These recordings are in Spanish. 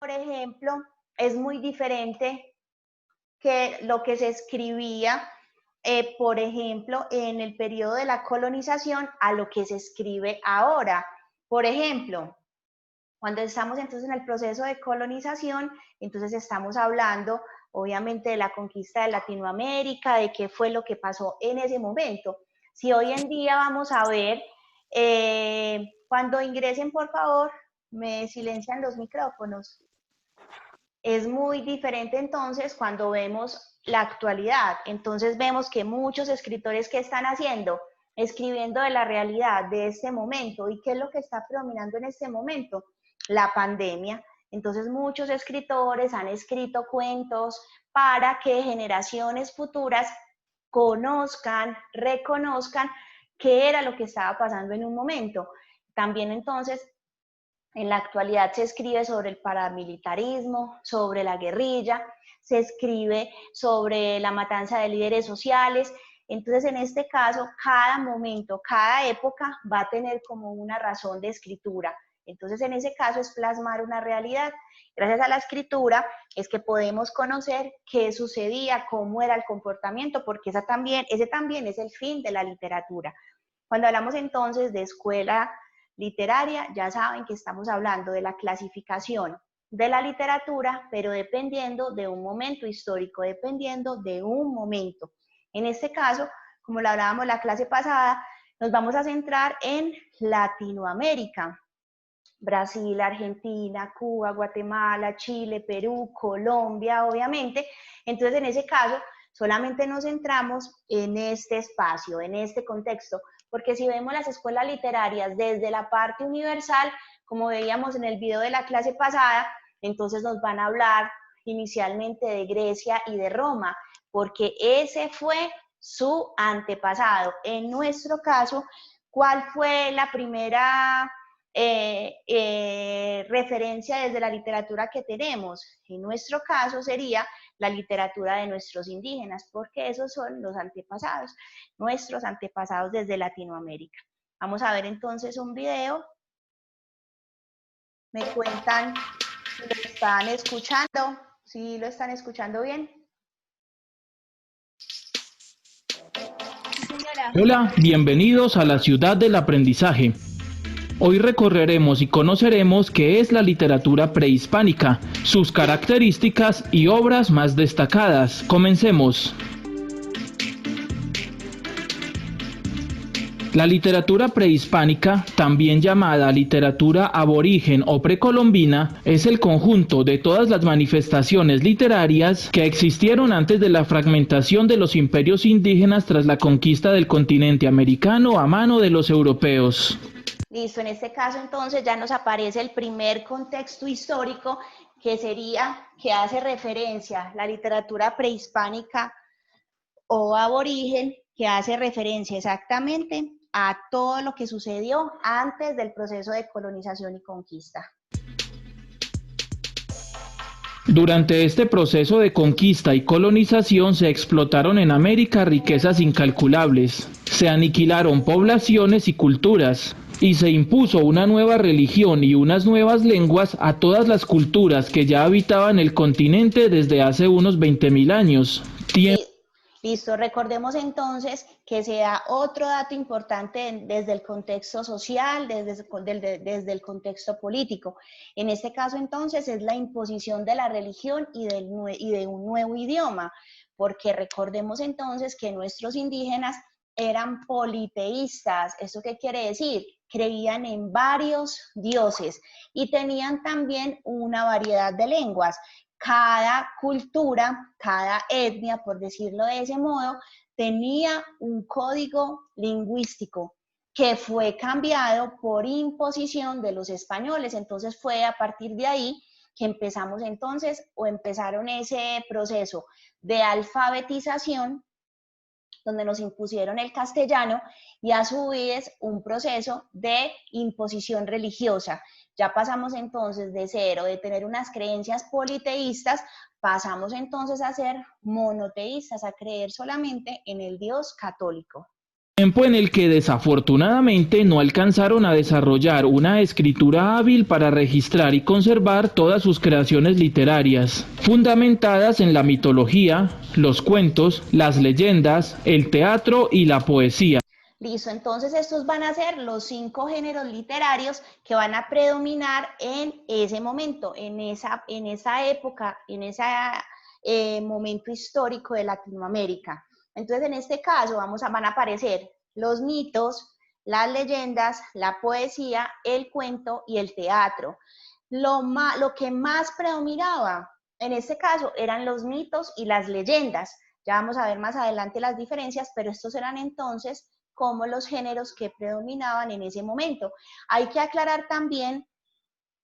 por ejemplo, es muy diferente que lo que se escribía, por ejemplo, en el periodo de la colonización a lo que se escribe ahora. Por ejemplo, cuando estamos entonces en el proceso de colonización, entonces estamos hablando obviamente de la conquista de Latinoamérica, de qué fue lo que pasó en ese momento. Si hoy en día vamos a ver, cuando ingresen por favor, me silencian los micrófonos. Es muy diferente entonces cuando vemos la actualidad. Entonces vemos que muchos escritores que están haciendo, escribiendo de la realidad de este momento. ¿Y qué es lo que está predominando en este momento? La pandemia. Entonces muchos escritores han escrito cuentos para que generaciones futuras conozcan, reconozcan qué era lo que estaba pasando en un momento. También entonces en la actualidad se escribe sobre el paramilitarismo, sobre la guerrilla, se escribe sobre la matanza de líderes sociales. Entonces, en este caso, cada momento, cada época va a tener como una razón de escritura. Entonces, en ese caso es plasmar una realidad. Gracias a la escritura es que podemos conocer qué sucedía, cómo era el comportamiento, porque ese también es el fin de la literatura. Cuando hablamos entonces de escuela literaria, ya saben que estamos hablando de la clasificación de la literatura, pero dependiendo de un momento histórico, dependiendo de un momento. En este caso, como lo hablábamos la clase pasada, nos vamos a centrar en Latinoamérica. Brasil, Argentina, Cuba, Guatemala, Chile, Perú, Colombia, obviamente. Entonces, en ese caso, solamente nos centramos en este espacio, en este contexto, porque si vemos las escuelas literarias desde la parte universal, como veíamos en el video de la clase pasada, entonces nos van a hablar inicialmente de Grecia y de Roma, porque ese fue su antepasado. En nuestro caso, ¿cuál fue la primera referencia desde la literatura que tenemos? En nuestro caso sería la literatura de nuestros indígenas, porque esos son los antepasados, nuestros antepasados desde Latinoamérica. Vamos a ver entonces un video. Me cuentan si lo están escuchando, si lo están escuchando bien. Hola, bienvenidos a la ciudad del aprendizaje. Hoy recorreremos y conoceremos qué es la literatura prehispánica, sus características y obras más destacadas. Comencemos. La literatura prehispánica, también llamada literatura aborigen o precolombina, es el conjunto de todas las manifestaciones literarias que existieron antes de la fragmentación de los imperios indígenas tras la conquista del continente americano a mano de los europeos. Listo, en este caso entonces ya nos aparece el primer contexto histórico que sería, que hace referencia a la literatura prehispánica o aborigen, que hace referencia exactamente a todo lo que sucedió antes del proceso de colonización y conquista. Durante este proceso de conquista y colonización se explotaron en América riquezas incalculables, se aniquilaron poblaciones y culturas, y se impuso una nueva religión y unas nuevas lenguas a todas las culturas que ya habitaban el continente desde hace unos 20.000 años. Listo, recordemos entonces que se da otro dato importante desde el contexto social, desde el contexto político. En este caso entonces es la imposición de la religión y de un nuevo idioma, porque recordemos entonces que nuestros indígenas eran politeístas. ¿Eso qué quiere decir? Creían en varios dioses y tenían también una variedad de lenguas. Cada cultura, cada etnia, por decirlo de ese modo, tenía un código lingüístico que fue cambiado por imposición de los españoles. Entonces fue a partir de ahí que empezamos entonces, o empezaron ese proceso de alfabetización, donde nos impusieron el castellano, y a su vez un proceso de imposición religiosa. Ya pasamos entonces de cero, de tener unas creencias politeístas, pasamos entonces a ser monoteístas, a creer solamente en el Dios católico. Tiempo en el que desafortunadamente no alcanzaron a desarrollar una escritura hábil para registrar y conservar todas sus creaciones literarias, fundamentadas en la mitología, los cuentos, las leyendas, el teatro y la poesía. Listo, entonces estos van a ser los 5 géneros literarios que van a predominar en ese momento, en esa época, en ese momento histórico de Latinoamérica. Entonces, en este caso van a aparecer los mitos, las leyendas, la poesía, el cuento y el teatro. Lo que más predominaba en este caso eran los mitos y las leyendas. Ya vamos a ver más adelante las diferencias, pero estos eran entonces como los géneros que predominaban en ese momento. Hay que aclarar también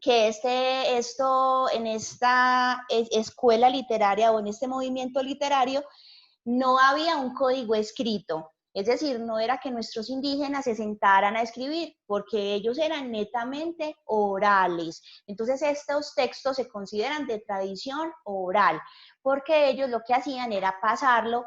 que en esta escuela literaria o en este movimiento literario no había un código escrito, es decir, no era que nuestros indígenas se sentaran a escribir, porque ellos eran netamente orales. Entonces, estos textos se consideran de tradición oral, porque ellos lo que hacían era pasarlo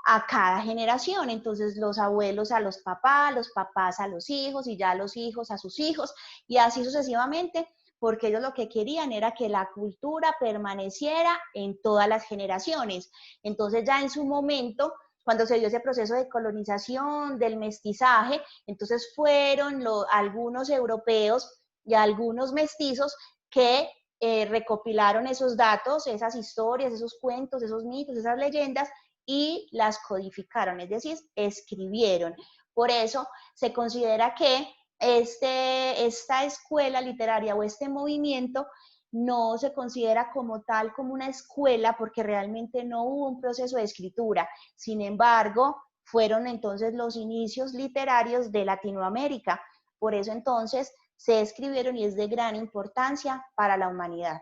a cada generación. Entonces, los abuelos a los papás a los hijos, y ya los hijos a sus hijos, y así sucesivamente, porque ellos lo que querían era que la cultura permaneciera en todas las generaciones. Entonces ya en su momento, cuando se dio ese proceso de colonización, del mestizaje, entonces fueron algunos europeos y algunos mestizos que recopilaron esos datos, esas historias, esos cuentos, esos mitos, esas leyendas, y las codificaron, es decir, escribieron. Por eso se considera que esta escuela literaria o este movimiento no se considera como tal como una escuela, porque realmente no hubo un proceso de escritura. Sin embargo, fueron entonces los inicios literarios de Latinoamérica. Por eso entonces se escribieron y es de gran importancia para la humanidad.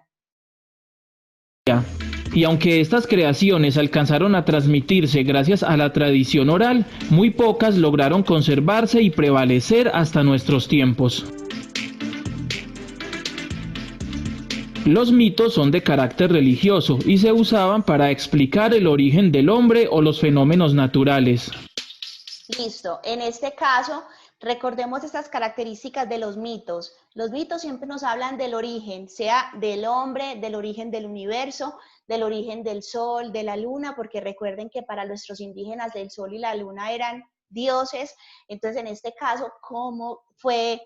Y aunque estas creaciones alcanzaron a transmitirse gracias a la tradición oral, muy pocas lograron conservarse y prevalecer hasta nuestros tiempos. Los mitos son de carácter religioso y se usaban para explicar el origen del hombre o los fenómenos naturales. Listo, en este caso, recordemos estas características de los mitos. Los mitos siempre nos hablan del origen, sea del hombre, del origen del universo, del origen del sol, de la luna, porque recuerden que para nuestros indígenas el sol y la luna eran dioses. Entonces, en este caso, cómo fue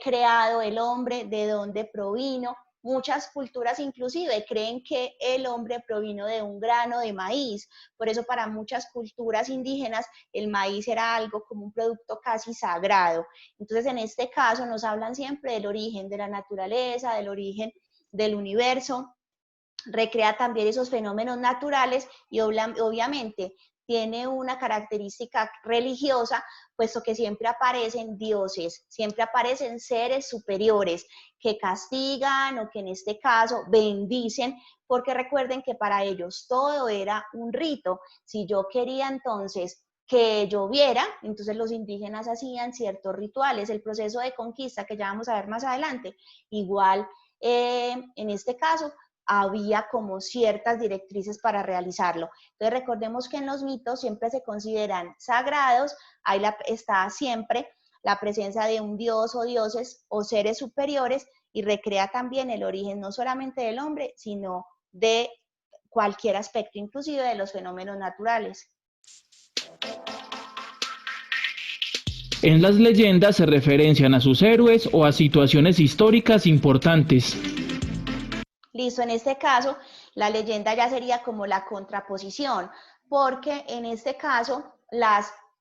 creado el hombre, de dónde provino. Muchas culturas inclusive creen que el hombre provino de un grano de maíz. Por eso para muchas culturas indígenas el maíz era algo como un producto casi sagrado. Entonces, en este caso nos hablan siempre del origen de la naturaleza, del origen del universo, recrea también esos fenómenos naturales y obviamente tiene una característica religiosa, puesto que siempre aparecen dioses, siempre aparecen seres superiores que castigan o que en este caso bendicen, porque recuerden que para ellos todo era un rito. Si yo quería entonces que lloviera, entonces los indígenas hacían ciertos rituales, el proceso de conquista que ya vamos a ver más adelante, igual en este caso había como ciertas directrices para realizarlo. Entonces recordemos que en los mitos siempre se consideran sagrados, ahí está siempre la presencia de un dios o dioses o seres superiores, y recrea también el origen no solamente del hombre, sino de cualquier aspecto, inclusive de los fenómenos naturales. En las leyendas se referencian a sus héroes o a situaciones históricas importantes. Listo, en este caso, la leyenda ya sería como la contraposición, porque en este caso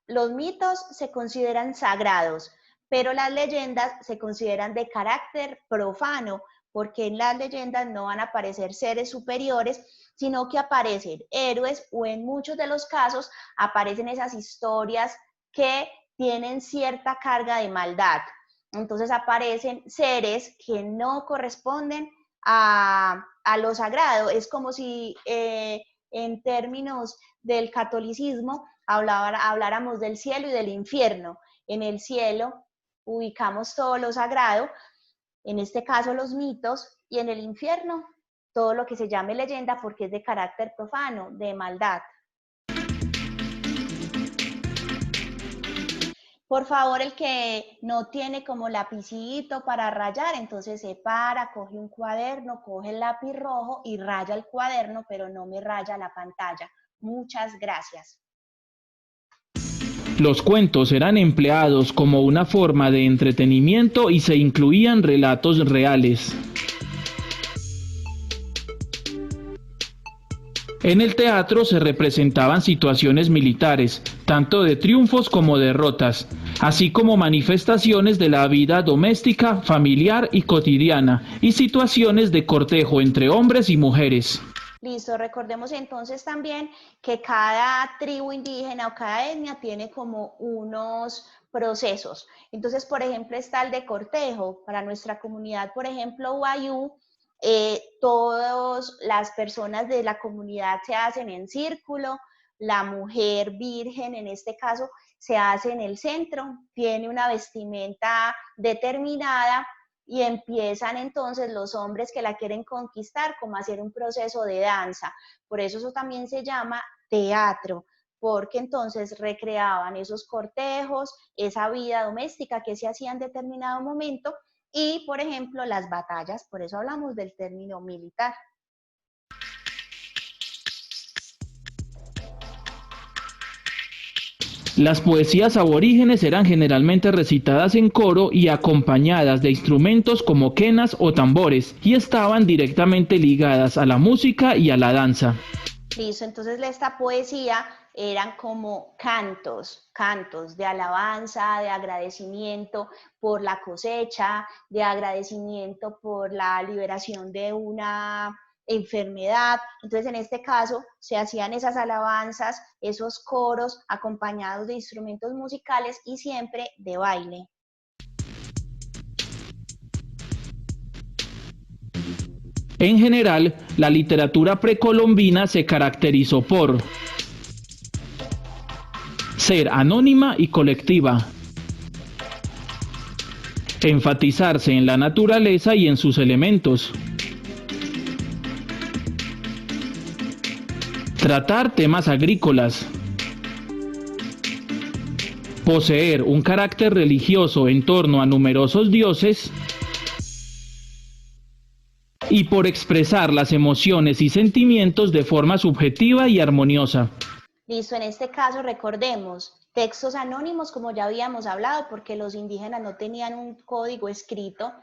los mitos se consideran sagrados, pero las leyendas se consideran de carácter profano, porque en las leyendas no van a aparecer seres superiores, sino que aparecen héroes, o en muchos de los casos aparecen esas historias que tienen cierta carga de maldad. Entonces aparecen seres que no corresponden a lo sagrado. Es como si en términos del catolicismo habláramos del cielo y del infierno. En el cielo ubicamos todo lo sagrado, en este caso los mitos, y en el infierno todo lo que se llame leyenda, porque es de carácter profano, de maldad. Por favor, el que no tiene como lapicito para rayar, entonces se para, coge un cuaderno, coge el lápiz rojo y raya el cuaderno, pero no me raya la pantalla. Muchas gracias. Los cuentos eran empleados como una forma de entretenimiento y se incluían relatos reales. En el teatro se representaban situaciones militares, tanto de triunfos como derrotas, así como manifestaciones de la vida doméstica, familiar y cotidiana, y situaciones de cortejo entre hombres y mujeres. Listo, recordemos entonces también que cada tribu indígena o cada etnia tiene como unos procesos. Entonces, por ejemplo, está el de cortejo. Para nuestra comunidad, por ejemplo, Wayuu, todas las personas de la comunidad se hacen en círculo, la mujer virgen en este caso se hace en el centro, tiene una vestimenta determinada y empiezan entonces los hombres que la quieren conquistar como a hacer un proceso de danza. Por eso también se llama teatro, porque entonces recreaban esos cortejos, esa vida doméstica que se hacía en determinado momento y, por ejemplo, las batallas, por eso hablamos del término militar. Las poesías aborígenes eran generalmente recitadas en coro y acompañadas de instrumentos como quenas o tambores, y estaban directamente ligadas a la música y a la danza. Listo, entonces esta poesía eran como cantos de alabanza, de agradecimiento por la cosecha, de agradecimiento por la liberación de una enfermedad. Entonces, en este caso, se hacían esas alabanzas, esos coros acompañados de instrumentos musicales y siempre de baile. En general, la literatura precolombina se caracterizó por ser anónima y colectiva, enfatizarse en la naturaleza y en sus elementos, tratar temas agrícolas, poseer un carácter religioso en torno a numerosos dioses y por expresar las emociones y sentimientos de forma subjetiva y armoniosa. Listo, en este caso recordemos, textos anónimos como ya habíamos hablado, porque los indígenas no tenían un código escrito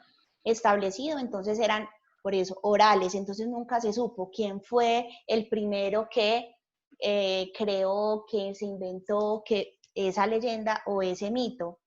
establecido, entonces eran por eso orales, entonces nunca se supo quién fue el primero que creó, que se inventó que esa leyenda o ese mito.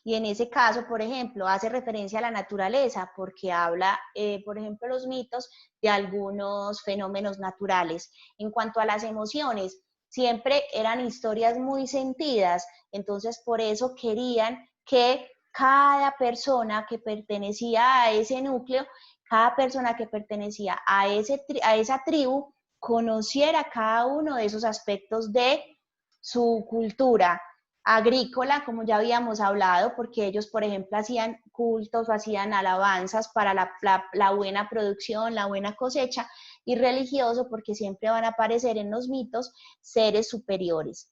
Y en ese caso, por ejemplo, hace referencia a la naturaleza porque habla, por ejemplo, los mitos de algunos fenómenos naturales. En cuanto a las emociones, siempre eran historias muy sentidas, entonces por eso querían que cada persona que pertenecía a ese núcleo, cada persona que pertenecía a esa tribu, conociera cada uno de esos aspectos de su cultura agrícola, como ya habíamos hablado, porque ellos, por ejemplo, hacían cultos o hacían alabanzas para la buena producción, la buena cosecha, y religioso, porque siempre van a aparecer en los mitos seres superiores.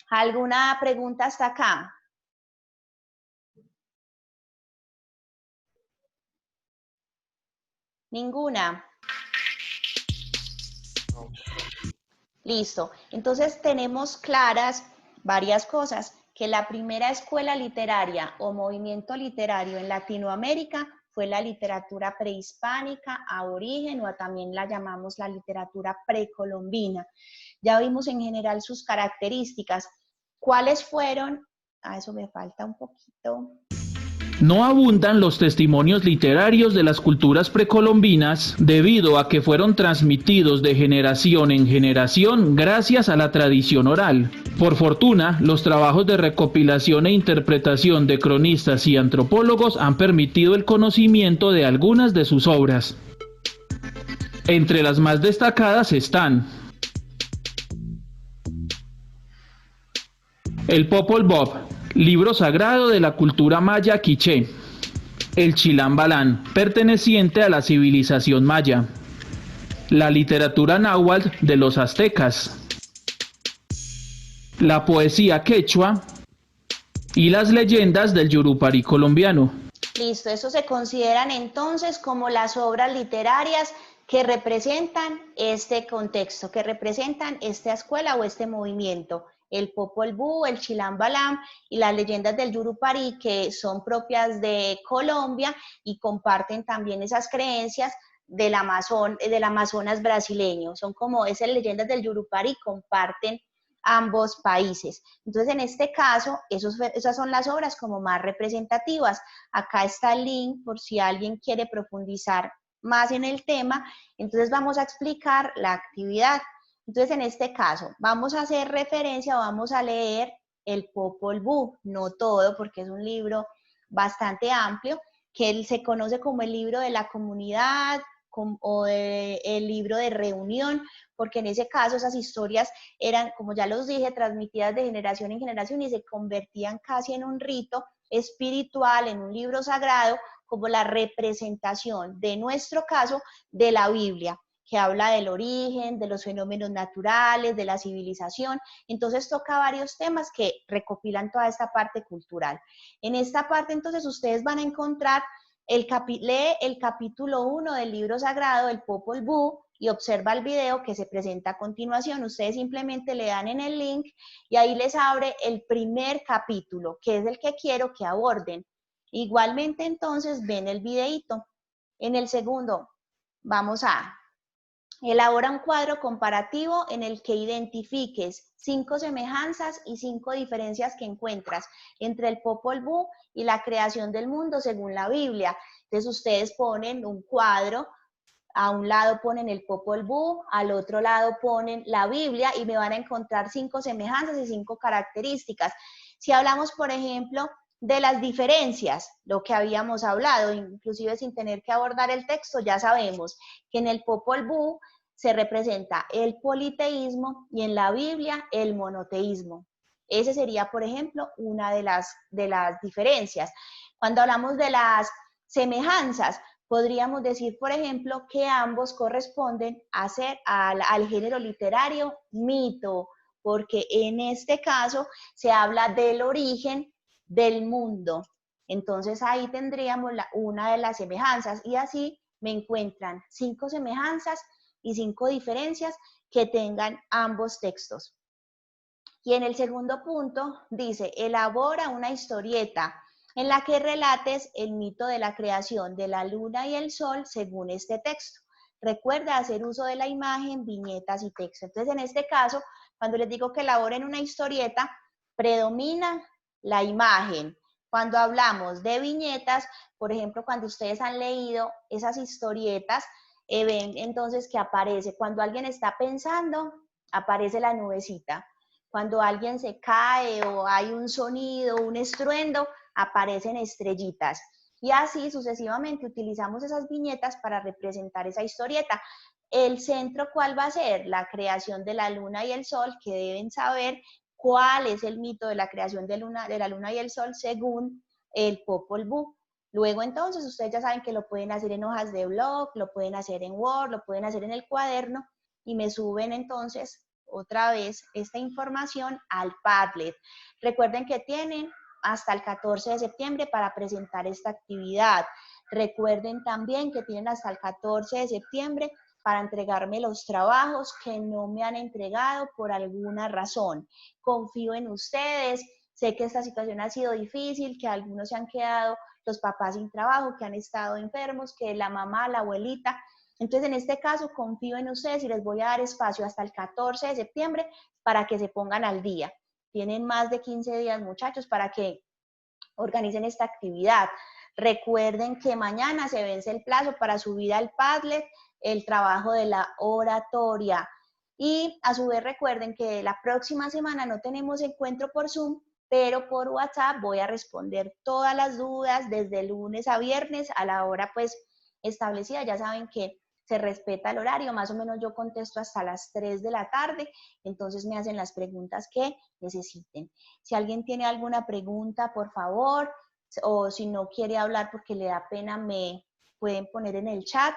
¿Alguna pregunta hasta acá? ¿Ninguna? Listo. Entonces tenemos claras varias cosas, que la primera escuela literaria o movimiento literario en Latinoamérica fue la literatura prehispánica, aborigen, o también la llamamos la literatura precolombina. Ya vimos en general sus características. ¿Cuáles fueron? Eso me falta un poquito. No abundan los testimonios literarios de las culturas precolombinas debido a que fueron transmitidos de generación en generación gracias a la tradición oral. Por fortuna, los trabajos de recopilación e interpretación de cronistas y antropólogos han permitido el conocimiento de algunas de sus obras. Entre las más destacadas están el Popol Vuh, libro sagrado de la cultura maya quiché. El Chilam Balán, perteneciente a la civilización maya. La literatura náhuatl de los aztecas. La poesía quechua. y las leyendas del Yurupari colombiano. Listo, eso se consideran entonces como las obras literarias que representan este contexto, que representan esta escuela o este movimiento. El Popol Vuh, el Chilam Balam y las leyendas del Yurupari, que son propias de Colombia y comparten también esas creencias del Amazonas brasileño. Son como esas leyendas del Yurupari, comparten ambos países. Entonces, en este caso, esas son las obras como más representativas. Acá está el link por si alguien quiere profundizar más en el tema. Entonces, vamos a explicar la actividad. Entonces, en este caso, vamos a hacer referencia o vamos a leer el Popol Vuh, no todo, porque es un libro bastante amplio, que se conoce como el libro de la comunidad o el libro de reunión, porque en ese caso esas historias eran, como ya los dije, transmitidas de generación en generación y se convertían casi en un rito espiritual, en un libro sagrado, como la representación, de nuestro caso, de la Biblia, que habla del origen, de los fenómenos naturales, de la civilización. Entonces toca varios temas que recopilan toda esta parte cultural. En esta parte, entonces, ustedes van a encontrar, lee el capítulo 1 del libro sagrado, el Popol Vuh, y observa el video que se presenta a continuación. Ustedes simplemente le dan en el link y ahí les abre el primer capítulo, que es el que quiero que aborden. Igualmente, entonces, ven el videito. En el segundo, vamos a elabora un cuadro comparativo en el que identifiques 5 semejanzas y 5 diferencias que encuentras entre el Popol Vuh y la creación del mundo según la Biblia. Entonces ustedes ponen un cuadro, a un lado ponen el Popol Vuh, al otro lado ponen la Biblia y me van a encontrar 5 semejanzas y 5 características. Si hablamos, por ejemplo, de las diferencias, lo que habíamos hablado, inclusive sin tener que abordar el texto, ya sabemos que en el Popol Vuh se representa el politeísmo y en la Biblia el monoteísmo. Ese sería, por ejemplo, una de las diferencias. Cuando hablamos de las semejanzas, podríamos decir, por ejemplo, que ambos corresponden al género literario mito, porque en este caso se habla del origen del mundo. Entonces ahí tendríamos una de las semejanzas y así me encuentran 5 semejanzas y 5 diferencias que tengan ambos textos. Y en el segundo punto dice, elabora una historieta en la que relates el mito de la creación de la luna y el sol según este texto. Recuerda hacer uso de la imagen, viñetas y texto. Entonces, en este caso, cuando les digo que elaboren una historieta, predomina la imagen. Cuando hablamos de viñetas, por ejemplo, cuando ustedes han leído esas historietas, ven entonces que aparece, cuando alguien está pensando, aparece la nubecita. Cuando alguien se cae o hay un sonido, un estruendo, aparecen estrellitas. Y así sucesivamente utilizamos esas viñetas para representar esa historieta. El centro, ¿cuál va a ser? La creación de la luna y el sol, que deben saber cuál es el mito de la creación de la luna y el sol según el Popol Vuh. Luego entonces ustedes ya saben que lo pueden hacer en hojas de blog, lo pueden hacer en Word, lo pueden hacer en el cuaderno y me suben entonces otra vez esta información al Padlet. Recuerden que tienen hasta el 14 de septiembre para presentar esta actividad. Recuerden también que tienen hasta el 14 de septiembre para entregarme los trabajos que no me han entregado por alguna razón. Confío en ustedes, sé que esta situación ha sido difícil, que algunos se han quedado los papás sin trabajo, que han estado enfermos, que la mamá, la abuelita. Entonces, en este caso, confío en ustedes y les voy a dar espacio hasta el 14 de septiembre para que se pongan al día. Tienen más de 15 días, muchachos, para que organicen esta actividad. Recuerden que mañana se vence el plazo para subir al Padlet el trabajo de la oratoria. Y a su vez recuerden que la próxima semana no tenemos encuentro por Zoom, pero por WhatsApp voy a responder todas las dudas desde lunes a viernes a la hora pues establecida. Ya saben que se respeta el horario, más o menos yo contesto hasta las 3 de la tarde, entonces me hacen las preguntas que necesiten. Si alguien tiene alguna pregunta, por favor, o si no quiere hablar porque le da pena, me pueden poner en el chat.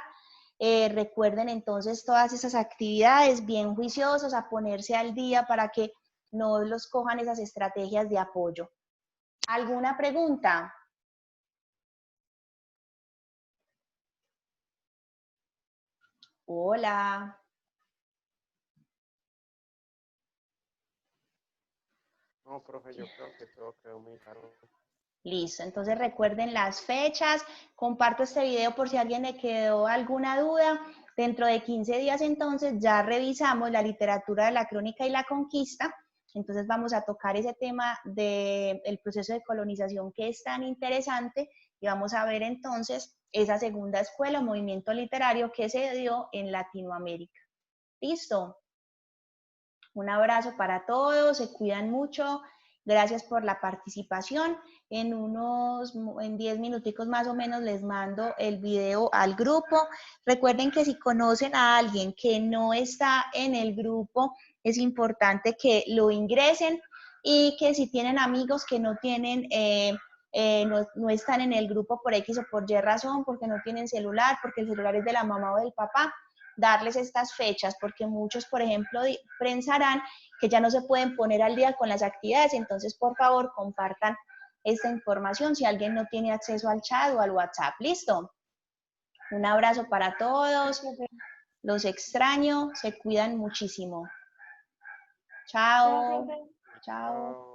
Recuerden entonces todas esas actividades, bien juiciosos, a ponerse al día para que no los cojan esas estrategias de apoyo. ¿Alguna pregunta? Hola. No, profe, yo creo que todo quedó muy claro. Listo, entonces recuerden las fechas, comparto este video por si a alguien le quedó alguna duda. Dentro de 15 días entonces ya revisamos la literatura de la crónica y la conquista, entonces vamos a tocar ese tema del proceso de colonización que es tan interesante y vamos a ver entonces esa segunda escuela o movimiento literario que se dio en Latinoamérica. ¿Listo? Un abrazo para todos, se cuidan mucho, gracias por la participación. En 10 minuticos más o menos les mando el video al grupo. Recuerden que si conocen a alguien que no está en el grupo, es importante que lo ingresen y que si tienen amigos que no tienen... no están en el grupo por X o por Y razón, porque no tienen celular, porque el celular es de la mamá o del papá, darles estas fechas, porque muchos, por ejemplo, pensarán que ya no se pueden poner al día con las actividades, entonces por favor compartan esta información si alguien no tiene acceso al chat o al WhatsApp. ¿Listo? Un abrazo para todos, los extraño, se cuidan muchísimo. Chao. Chao.